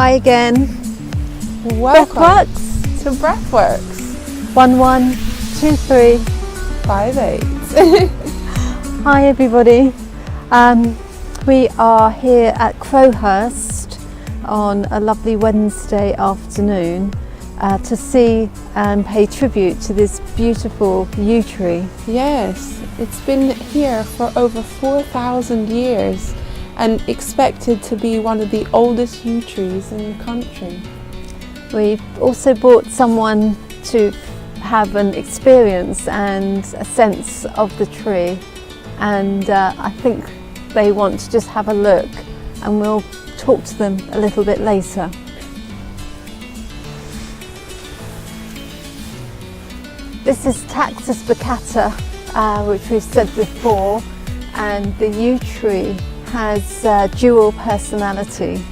Hi again. Welcome Breathworks to Breathworks 112358. Hi everybody. We are here at Crowhurst on a lovely Wednesday afternoon to see and pay tribute to this beautiful yew tree. Yes, it's been here for over 4,000 years and expected to be one of the oldest yew trees in the country. We've also brought someone to have an experience and a sense of the tree, and I think they want to just have a look, and we'll talk to them a little bit later. This is Taxus Beccata, which we've said before, and the yew tree has dual personality.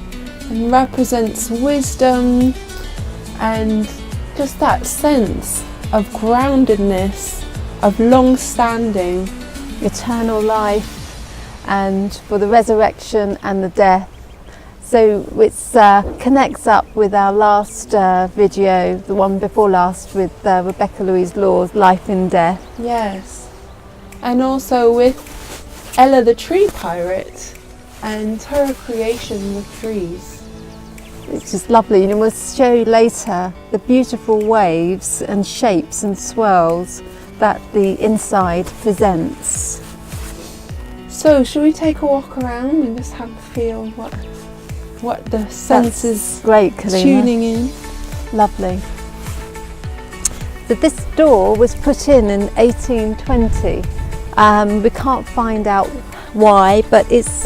And represents wisdom and just that sense of groundedness, of long-standing, eternal life, and for the resurrection and the death. So it connects up with our last video, the one before last, with Rebecca Louise Law's Life in Death. yes, and also with Ella the tree pirate and her creation with trees. Which is lovely, and we'll show you later the beautiful waves and shapes and swirls that the inside presents. So should we take a walk around and just have a feel what the senses great, Calina. Tuning in? Lovely. So this door was put in 1820. We can't find out why, but it's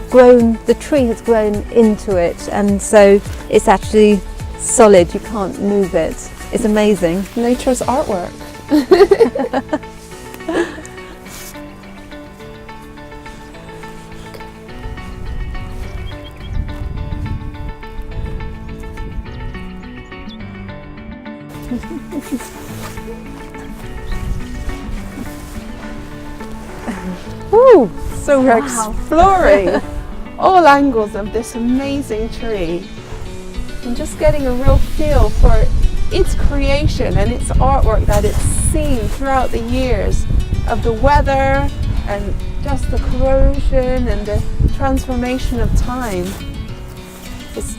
grown, the tree has grown into it, and so it's actually solid, you can't move it. It's amazing. Nature's artwork. Woo! So we're exploring all angles of this amazing tree and just getting a real feel for its creation and its artwork that it's seen throughout the years of the weather and just the corrosion and the transformation of time.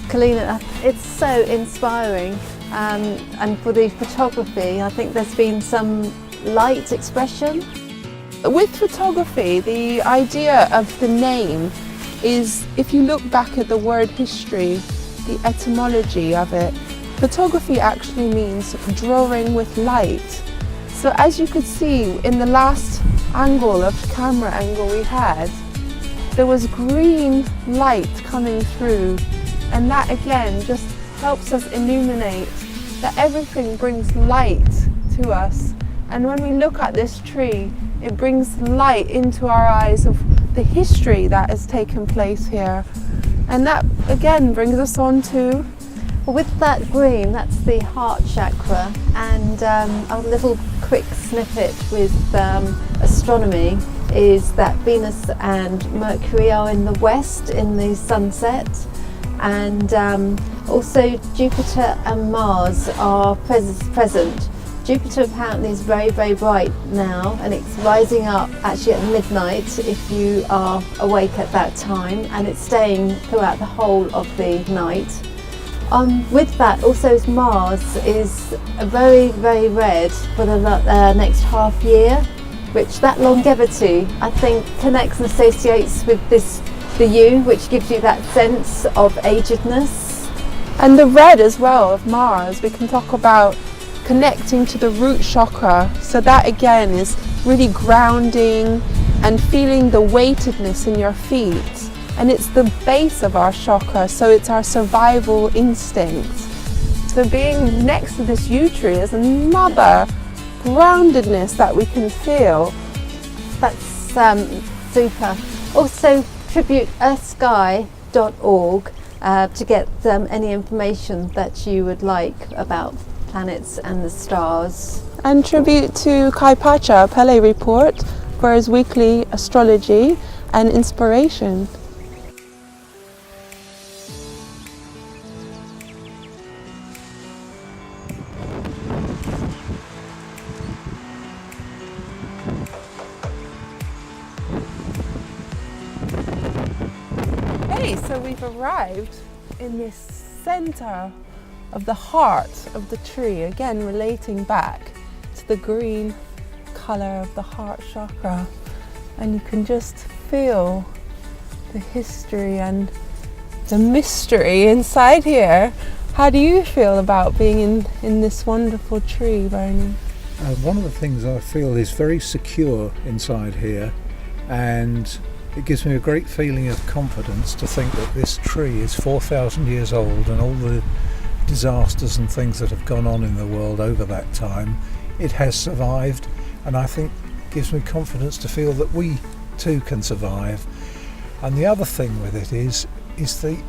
Calina, it's so inspiring, and for the photography, I think there's been some light expression. With photography, the idea of the name is, if you look back at the word history, the etymology of it, photography actually means drawing with light. So as you could see in the last camera angle we had, there was green light coming through, and that again just helps us illuminate that everything brings light to us. And when we look at this tree, it brings light into our eyes of the history that has taken place here. And that again brings us on to... Well, with that green, that's the heart chakra, and a little quick snippet with astronomy is that Venus and Mercury are in the west in the sunset, and also Jupiter and Mars are present. Jupiter apparently is very, very bright now, and it's rising up actually at midnight if you are awake at that time, and it's staying throughout the whole of the night. With that, also Mars is very, very red for the next half year, which that longevity I think connects and associates with the yew, which gives you that sense of agedness. And the red as well of Mars, we can talk about connecting to the root chakra, so that again is really grounding and feeling the weightedness in your feet, and it's the base of our chakra, so it's our survival instinct. So being next to this yew tree is another groundedness that we can feel. That's super. Also tribute earthsky.org to get any information that you would like about planets and the stars. And tribute to Kai Pacha Pele Report for his weekly astrology and inspiration. Okay, so we've arrived in this center of the heart of the tree, again relating back to the green color of the heart chakra, and you can just feel the history and the mystery inside here. How do you feel about being in this wonderful tree, Bernie? One of the things I feel is very secure inside here, and it gives me a great feeling of confidence to think that this tree is 4,000 years old, and all the disasters and things that have gone on in the world over that time, it has survived, and I think gives me confidence to feel that we too can survive. And the other thing with it is the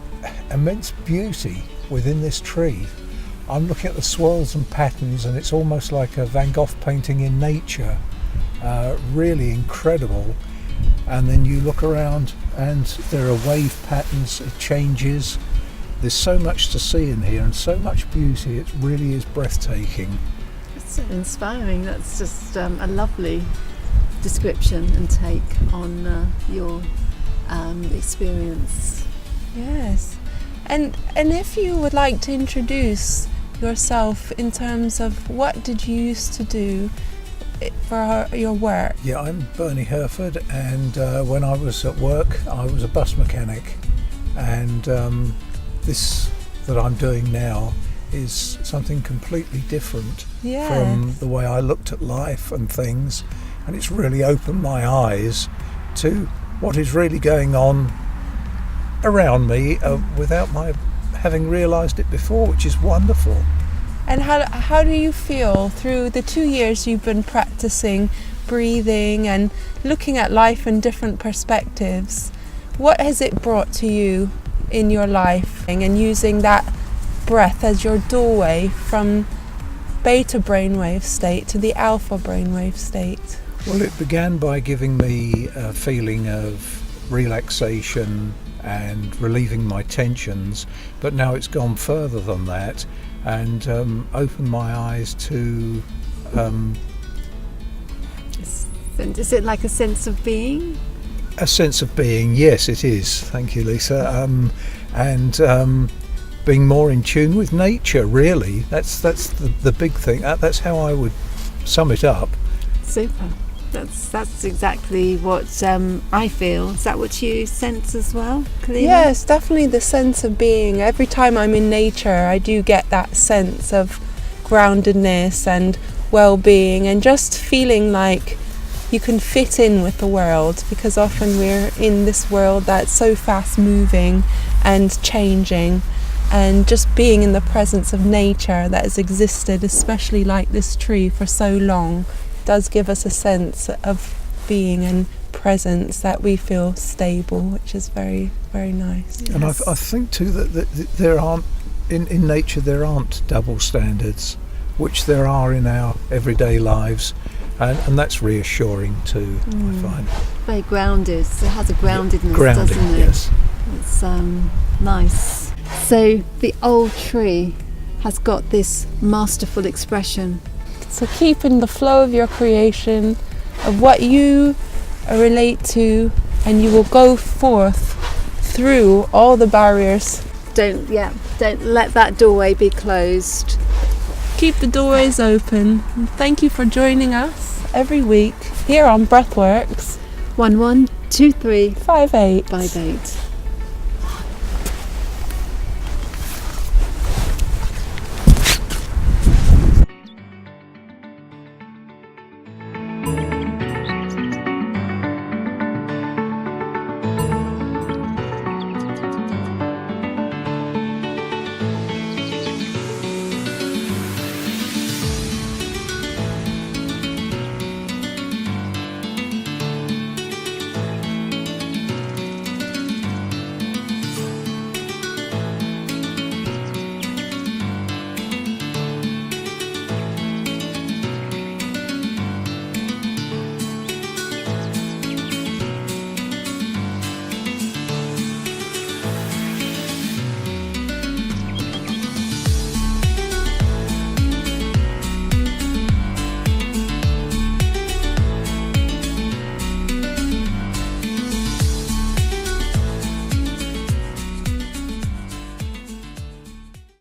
immense beauty within this tree. I'm looking at the swirls and patterns, and it's almost like a Van Gogh painting in nature, really incredible. And then you look around and there are wave patterns, it changes. There's so much to see in here and so much beauty, it really is breathtaking. It's so inspiring. That's just a lovely description and take on your experience. Yes. And if you would like to introduce yourself in terms of what did you used to do for your work? Yeah, I'm Bernie Herford, and when I was at work I was a bus mechanic, and this that I'm doing now is something completely different from the way I looked at life and things, and it's really opened my eyes to what is really going on around me without my having realised it before, which is wonderful. And how do you feel through the 2 years you've been practicing breathing and looking at life in different perspectives? What has it brought to you in your life, and using that breath as your doorway from beta brainwave state to the alpha brainwave state? Well, it began by giving me a feeling of relaxation and relieving my tensions, but now it's gone further than that and opened my eyes to... Is it like a sense of being? A sense of being, yes it is, thank you Lisa, and being more in tune with nature, really. That's the big thing. That's how I would sum it up. Super. That's exactly what I feel. Is that what you sense as well, Calina? Yes, definitely the sense of being. Every time I'm in nature, I do get that sense of groundedness and well-being, and just feeling like you can fit in with the world, because often we're in this world that's so fast moving and changing, and just being in the presence of nature that has existed, especially like this tree, for so long, does give us a sense of being and presence that we feel stable, which is very, very nice. And I think too that there aren't, in nature there aren't double standards, which there are in our everyday lives, and that's reassuring too, I find. Very grounded. It has a groundedness, Grounded, doesn't it? yes. It's nice. So the old tree has got this masterful expression. So keep in the flow of your creation, of what you relate to, and you will go forth through all the barriers. Don't let that doorway be closed. Keep the doorways open. And thank you for joining us every week here on Breathworks 112358. 58.